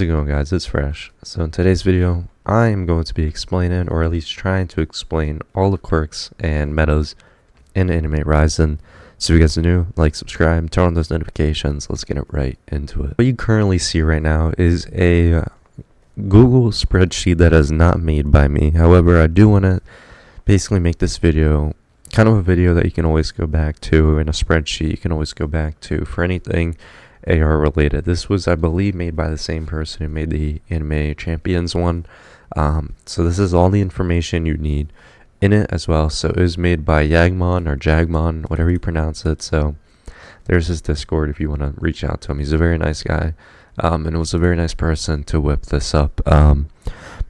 How's it going, guys? It's Fresh. So in today's video, I am going to be explaining, or at least trying to explain, all the quirks and metas in Anime Ryzen. So if you guys are new, like, subscribe, turn on those notifications. Let's get it right into it. What you currently see right now is a Google spreadsheet that is not made by me. However, I do want to basically make this video kind of a video that you can always go back to in a spreadsheet. You can always go back to for anything AR related. This was, I believe, made by the same person who made the Anime Champions one. So this is all the information you need in it as well. So it was made by Yagmon or Jagmon, whatever you pronounce it. So there's his Discord if you want to reach out to him. He's a very nice guy, and it was a very nice person to whip this up. But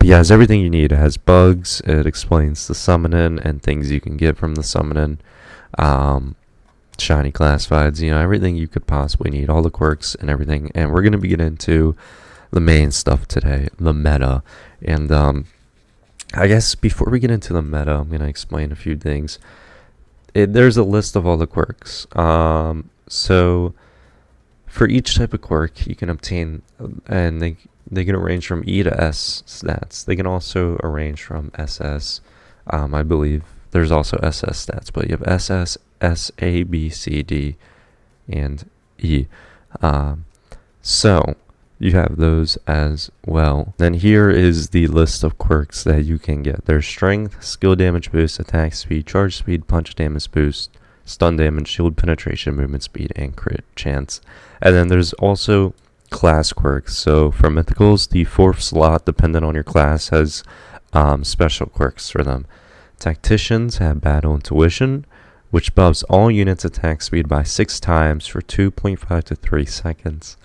yeah, it has everything you need. It has bugs. It explains the summoning and things you can get from the summoning. Shiny classifieds, everything you could possibly need, all the quirks and everything. And we're going to be getting into the main stuff today, the meta. And I guess before we get into the meta, I'm going to explain a few things. There's a list of all the quirks. So for each type of quirk, you can obtain, and they can range from E to S stats. They can also arrange from SS, I believe. There's also SS stats, but you have SS, S, A, B, C, D, and E. So you have those as well. Then here is the list of quirks that you can get. There's strength, skill damage boost, attack speed, charge speed, punch damage boost, stun damage, shield penetration, movement speed, and crit chance. And then there's also class quirks. So for mythicals, the 4th slot, dependent on your class, has special quirks for them. Tacticians have battle intuition, which buffs all units' attack speed by 6 times for 2.5 to 3 seconds.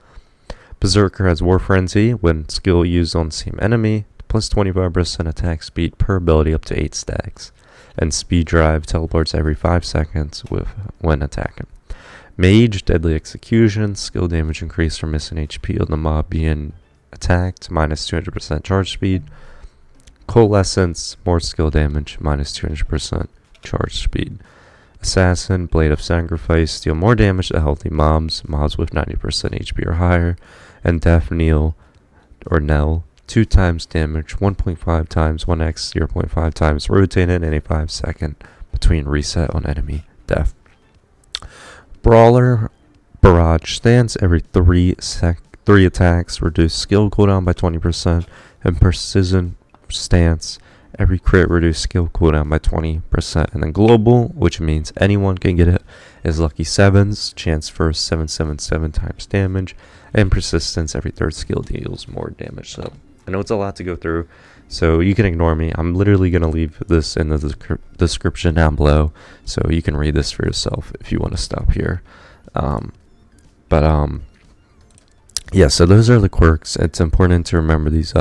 Berserker has War Frenzy, when skill used on the same enemy, plus 25% attack speed per ability up to 8 stacks. And Speed Drive teleports every 5 seconds when attacking. Mage, Deadly Execution, skill damage increase from missing HP on the mob being attacked, minus 200% charge speed. Coalescence, more skill damage, minus 200% charge speed. Assassin, Blade of Sacrifice, deal more damage to healthy mobs with 90% HP or higher. And Death Knell, 2 times damage, 1.5 times, 1x, 0.5 times, rotated in a 5 second between reset on enemy death. Brawler, Barrage Stance, every 3 attacks, reduce skill cooldown by 20%, and Precision Stance, every crit reduce skill cooldown by 20%. And then global, which means anyone can get it, is lucky 7s, chance for 777 times damage, and persistence, every 3rd skill deals more damage. So I know it's a lot to go through, so you can ignore me. I'm literally going to leave this in the description down below, so you can read this for yourself if you want to stop here. Yeah, so those are the quirks. It's important to remember these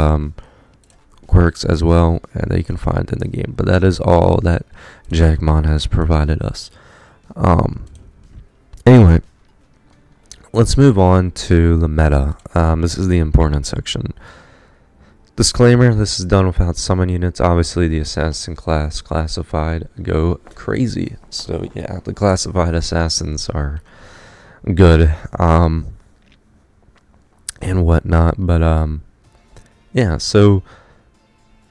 quirks as well, and that you can find in the game. But that is all that Jagmon has provided us. Anyway, let's move on to the meta. This is the important section. Disclaimer, this is done without summon units. Obviously, the assassin class classified go crazy. So yeah, the classified assassins are good and whatnot. But yeah, so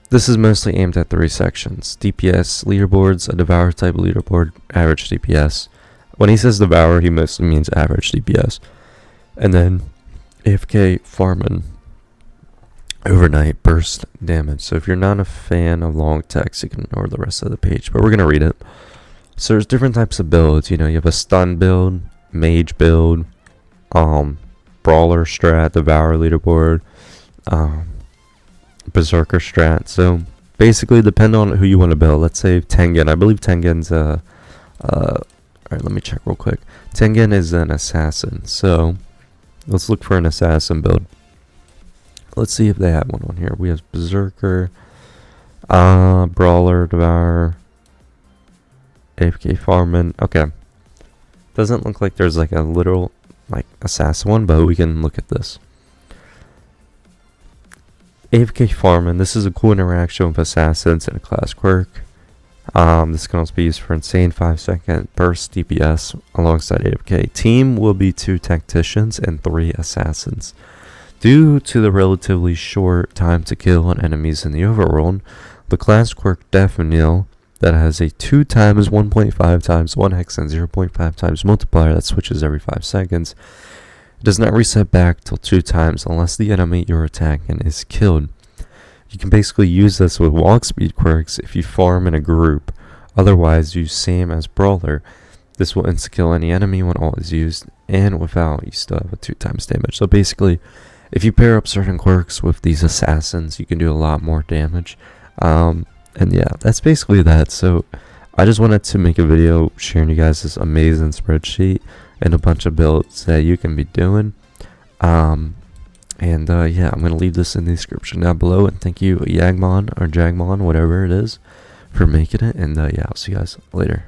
this is mostly aimed at 3 sections. DPS leaderboards, a Devour type leaderboard, average DPS. When he says Devour, he mostly means average DPS. And then AFK farming, overnight burst damage. So if you're not a fan of long text, you can ignore the rest of the page, but we're going to read it. So there's different types of builds. You have a stun build, mage build, brawler strat, Devour leaderboard, berserker strat. So basically, depend on who you want to build. Let's say Tengen. I believe Tengen's alright, let me check real quick. Tengen is an assassin, so let's look for an assassin build. Let's see if they have one on here. We have berserker, brawler, Devour, AFK farming. Okay, doesn't look like there's like a literal assassin one, but we can look at this. AFK farming. This is a cool interaction with assassins and a class quirk. This can also be used for insane 5-second burst DPS alongside AFK. Team will be 2 tacticians and 3 assassins. Due to the relatively short time to kill on enemies in the overworld, the class quirk Daffodil that has a 2 times 1.5 times 1 hex and 0.5 times multiplier that switches every 5 seconds does not reset back till 2 times unless the enemy you're attacking is killed. You can basically use this with walk speed quirks if you farm in a group. Otherwise, use same as brawler. This will insta-kill any enemy when ult is used, and without, you still have a 2 times damage. So basically, if you pair up certain quirks with these assassins, you can do a lot more damage. And yeah, that's basically that. So I just wanted to make a video sharing you guys this amazing spreadsheet and a bunch of builds that you can be doing. Yeah, I'm going to leave this in the description down below. And thank you, Yagmon or Jagmon, whatever it is, for making it. And yeah, I'll see you guys later.